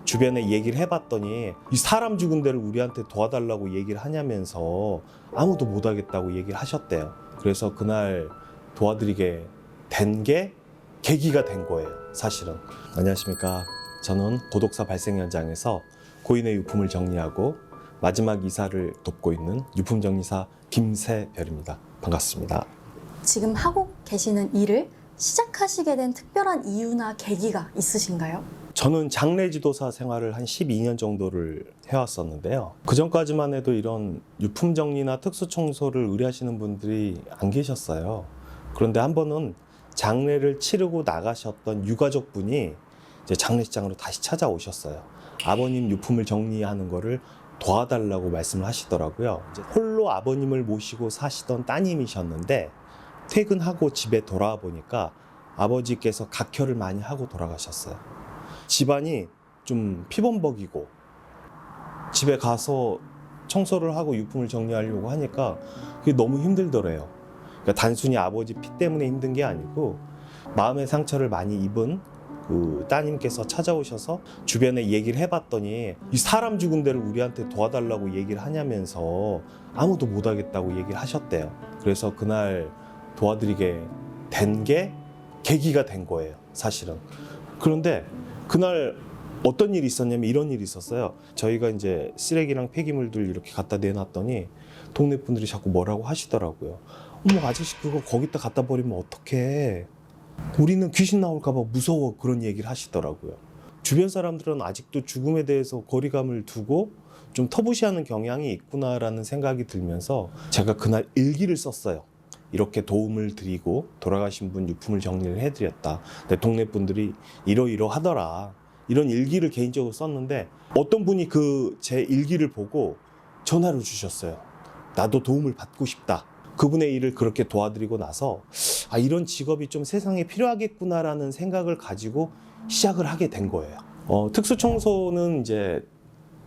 주변에 얘기를 해봤더니 이 사람 죽은 데를 우리한테 도와달라고 얘기를 하냐면서 아무도 못하겠다고 얘기를 하셨대요. 그래서 그날 도와드리게 된 게 계기가 된 거예요, 사실은. 안녕하십니까. 저는 고독사 발생 현장에서 고인의 유품을 정리하고 마지막 이사를 돕고 있는 유품정리사 김세별입니다. 반갑습니다. 지금 하고 계시는 일을 시작하시게 된 특별한 이유나 계기가 있으신가요? 저는 장례지도사 생활을 한 12년 정도를 해왔었는데요. 그 전까지만 해도 이런 유품정리나 특수청소를 의뢰하시는 분들이 안 계셨어요. 그런데 한 번은 장례를 치르고 나가셨던 유가족분이 이제 장례식장으로 다시 찾아오셨어요. 아버님 유품을 정리하는 거를 도와달라고 말씀을 하시더라고요. 이제 홀로 아버님을 모시고 사시던 따님이셨는데 퇴근하고 집에 돌아와 보니까 아버지께서 각혈을 많이 하고 돌아가셨어요. 집안이 좀 피범벅이고 집에 가서 청소를 하고 유품을 정리하려고 하니까 그게 너무 힘들더래요. 그러니까 단순히 아버지 피 때문에 힘든 게 아니고 마음의 상처를 많이 입은 그 따님께서 찾아오셔서 주변에 얘기를 해봤더니 이 사람 죽은 데를 우리한테 도와달라고 얘기를 하냐면서 아무도 못하겠다고 얘기를 하셨대요. 그래서 그날 도와드리게 된 게 계기가 된 거예요, 사실은. 그런데 그날 어떤 일이 있었냐면 이런 일이 있었어요. 저희가 이제 쓰레기랑 폐기물들 이렇게 갖다 내놨더니 동네 분들이 자꾸 뭐라고 하시더라고요. 어머, 아저씨 그거 거기다 갖다 버리면 어떡해. 우리는 귀신 나올까 봐 무서워. 그런 얘기를 하시더라고요. 주변 사람들은 아직도 죽음에 대해서 거리감을 두고 좀 터부시하는 경향이 있구나라는 생각이 들면서 제가 그날 일기를 썼어요. 이렇게 도움을 드리고 돌아가신 분 유품을 정리를 해드렸다. 내 동네 분들이 이러이러하더라. 이런 일기를 개인적으로 썼는데 어떤 분이 그 제 일기를 보고 전화를 주셨어요. 나도 도움을 받고 싶다. 그분의 일을 그렇게 도와드리고 나서 아, 이런 직업이 좀 세상에 필요하겠구나라는 생각을 가지고 시작을 하게 된 거예요. 특수청소는 이제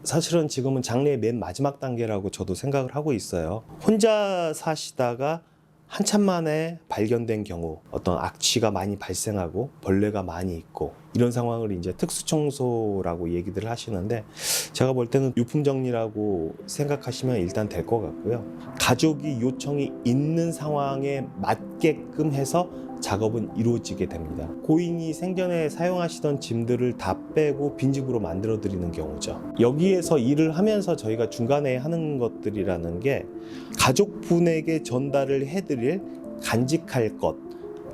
사실은 지금은 장래의 맨 마지막 단계라고 저도 생각을 하고 있어요. 혼자 사시다가 한참 만에 발견된 경우 어떤 악취가 많이 발생하고 벌레가 많이 있고 이런 상황을 이제 특수청소라고 얘기들을 하시는데 제가 볼 때는 유품정리라고 생각하시면 일단 될 것 같고요. 가족이 요청이 있는 상황에 맞게끔 해서 작업은 이루어지게 됩니다. 고인이 생전에 사용하시던 짐들을 다 빼고 빈집으로 만들어 드리는 경우죠. 여기에서 일을 하면서 저희가 중간에 하는 것들이라는 게 가족분에게 전달을 해드릴 간직할 것,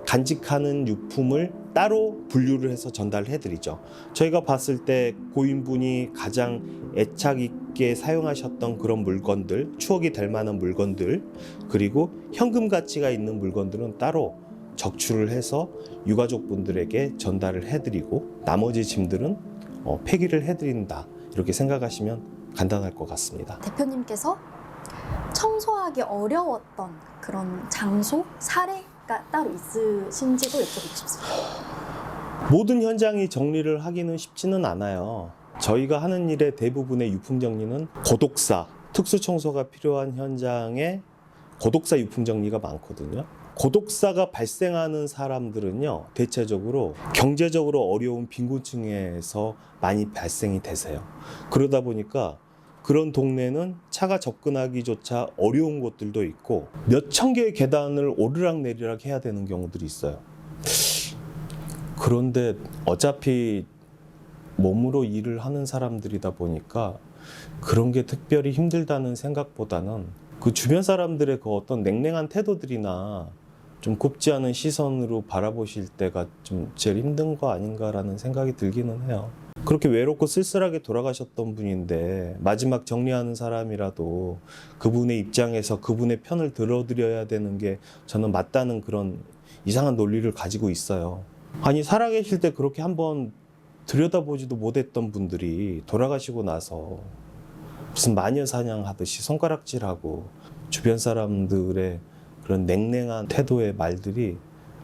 간직하는 유품을 따로 분류를 해서 전달을 해드리죠. 저희가 봤을 때 고인분이 가장 애착 있게 사용하셨던 그런 물건들, 추억이 될 만한 물건들, 그리고 현금 가치가 있는 물건들은 따로 적출을 해서 유가족분들에게 전달을 해드리고 나머지 짐들은 폐기를 해드린다. 이렇게 생각하시면 간단할 것 같습니다. 대표님께서 청소하기 어려웠던 그런 장소, 사례가 따로 있으신지도 여쭤보고 싶습니다. 모든 현장이 정리를 하기는 쉽지는 않아요. 저희가 하는 일의 대부분의 유품 정리는 고독사, 특수청소가 필요한 현장에 고독사 유품 정리가 많거든요. 고독사가 발생하는 사람들은요, 대체적으로 경제적으로 어려운 빈곤층에서 많이 발생이 되세요. 그러다 보니까 그런 동네는 차가 접근하기조차 어려운 곳들도 있고 몇 천 개의 계단을 오르락내리락 해야 되는 경우들이 있어요. 그런데 어차피 몸으로 일을 하는 사람들이다 보니까 그런 게 특별히 힘들다는 생각보다는 그 주변 사람들의 그 어떤 냉랭한 태도들이나 좀 곱지 않은 시선으로 바라보실 때가 좀 제일 힘든 거 아닌가라는 생각이 들기는 해요. 그렇게 외롭고 쓸쓸하게 돌아가셨던 분인데 마지막 정리하는 사람이라도 그분의 입장에서 그분의 편을 들어드려야 되는 게 저는 맞다는 그런 이상한 논리를 가지고 있어요. 아니, 살아계실 때 그렇게 한번 들여다보지도 못했던 분들이 돌아가시고 나서 무슨 마녀사냥 하듯이 손가락질하고 주변 사람들의 그런 냉랭한 태도의 말들이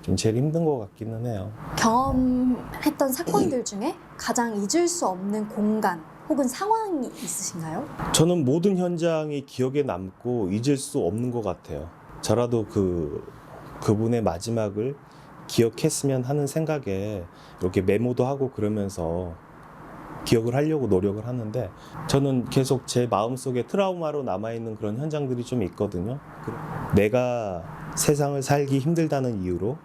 좀 제일 힘든 것 같기는 해요. 경험했던 사건들 중에 가장 잊을 수 없는 공간 혹은 상황이 있으신가요? 저는 모든 현장이 기억에 남고 잊을 수 없는 것 같아요. 저라도 그분의 마지막을 기억했으면 하는 생각에 이렇게 메모도 하고 그러면서 기억을 하려고 노력을 하는데 저는 계속 제 마음속에 트라우마로 남아있는 그런 현장들이 좀 있거든요. 내가 세상을 살기 힘들다는 이유로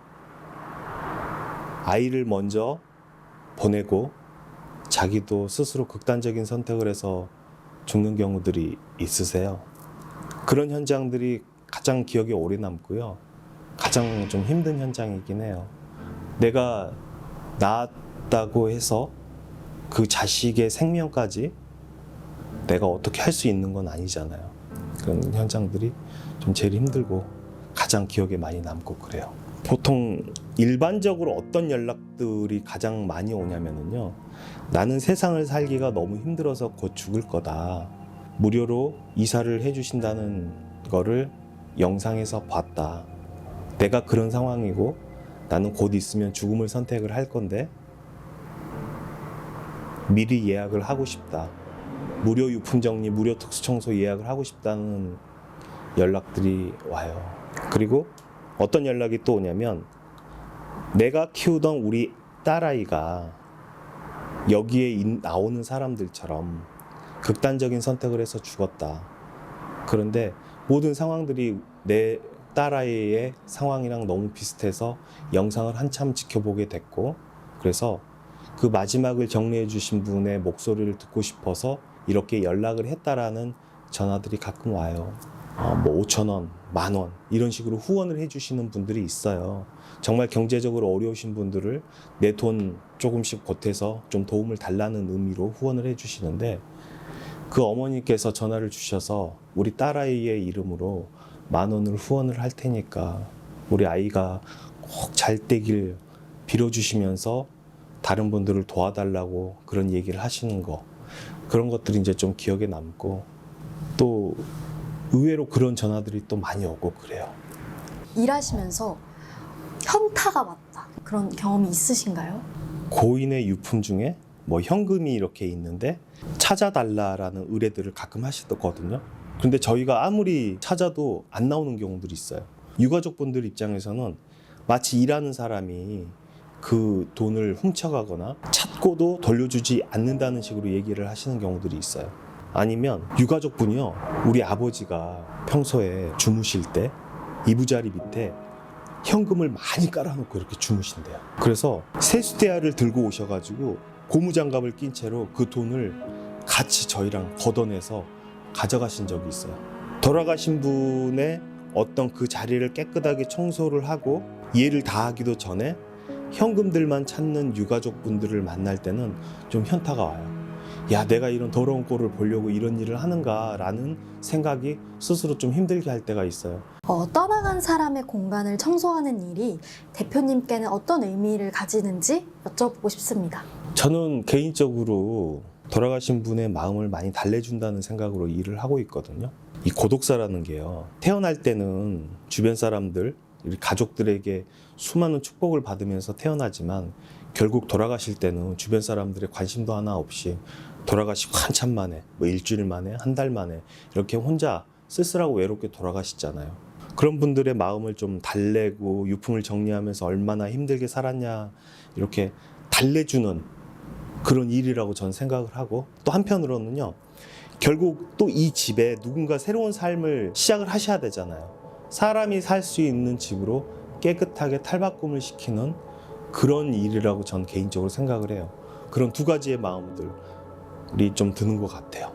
아이를 먼저 보내고 자기도 스스로 극단적인 선택을 해서 죽는 경우들이 있으세요. 그런 현장들이 가장 기억에 오래 남고요. 가장 좀 힘든 현장이긴 해요. 내가 낳았다고 해서 그 자식의 생명까지 내가 어떻게 할 수 있는 건 아니잖아요. 그런 현장들이 좀 제일 힘들고 가장 기억에 많이 남고 그래요. 보통 일반적으로 어떤 연락들이 가장 많이 오냐면요. 나는 세상을 살기가 너무 힘들어서 곧 죽을 거다. 무료로 이사를 해주신다는 거를 영상에서 봤다. 내가 그런 상황이고 나는 곧 있으면 죽음을 선택을 할 건데 미리 예약을 하고 싶다. 무료 유품정리, 무료 특수청소 예약을 하고 싶다는 연락들이 와요. 그리고 어떤 연락이 또 오냐면 내가 키우던 우리 딸아이가 여기에 나오는 사람들처럼 극단적인 선택을 해서 죽었다. 그런데 모든 상황들이 내 딸아이의 상황이랑 너무 비슷해서 영상을 한참 지켜보게 됐고 그래서 그 마지막을 정리해 주신 분의 목소리를 듣고 싶어서 이렇게 연락을 했다라는 전화들이 가끔 와요. 뭐 5,000원, 10,000원 이런 식으로 후원을 해주시는 분들이 있어요. 정말 경제적으로 어려우신 분들을 내 돈 조금씩 보태서 좀 도움을 달라는 의미로 후원을 해주시는데 그 어머니께서 전화를 주셔서 우리 딸아이의 이름으로 10,000원을 후원을 할 테니까 우리 아이가 꼭 잘 되길 빌어주시면서 다른 분들을 도와달라고 그런 얘기를 하시는 거 그런 것들이 이제 좀 기억에 남고 또 의외로 그런 전화들이 또 많이 오고 그래요. 일하시면서 현타가 왔다. 그런 경험이 있으신가요? 고인의 유품 중에 뭐 현금이 이렇게 있는데 찾아달라라는 의뢰들을 가끔 하시거든요. 근데 저희가 아무리 찾아도 안 나오는 경우들이 있어요. 유가족분들 입장에서는 마치 일하는 사람이 그 돈을 훔쳐가거나 찾고도 돌려주지 않는다는 식으로 얘기를 하시는 경우들이 있어요. 아니면 유가족분이요, 우리 아버지가 평소에 주무실 때 이부자리 밑에 현금을 많이 깔아놓고 이렇게 주무신대요. 그래서 세수대야를 들고 오셔가지고 고무장갑을 낀 채로 그 돈을 같이 저희랑 걷어내서 가져가신 적이 있어요. 돌아가신 분의 어떤 그 자리를 깨끗하게 청소를 하고 이해를 다하기도 전에 현금들만 찾는 유가족분들을 만날 때는 좀 현타가 와요. 야, 내가 이런 더러운 꼴을 보려고 이런 일을 하는가라는 생각이 스스로 좀 힘들게 할 때가 있어요. 떠나간 사람의 공간을 청소하는 일이 대표님께는 어떤 의미를 가지는지 여쭤보고 싶습니다. 저는 개인적으로 돌아가신 분의 마음을 많이 달래준다는 생각으로 일을 하고 있거든요. 이 고독사라는 게요, 태어날 때는 주변 사람들, 우리 가족들에게 수많은 축복을 받으면서 태어나지만 결국 돌아가실 때는 주변 사람들의 관심도 하나 없이 돌아가시고 한참 만에, 뭐 일주일 만에, 한 달 만에 이렇게 혼자 쓸쓸하고 외롭게 돌아가시잖아요. 그런 분들의 마음을 좀 달래고 유품을 정리하면서 얼마나 힘들게 살았냐 이렇게 달래주는 그런 일이라고 저는 생각을 하고, 또 한편으로는요, 결국 또 이 집에 누군가 새로운 삶을 시작을 하셔야 되잖아요. 사람이 살 수 있는 집으로 깨끗하게 탈바꿈을 시키는 그런 일이라고 전 개인적으로 생각을 해요. 그런 두 가지의 마음들이 좀 드는 것 같아요.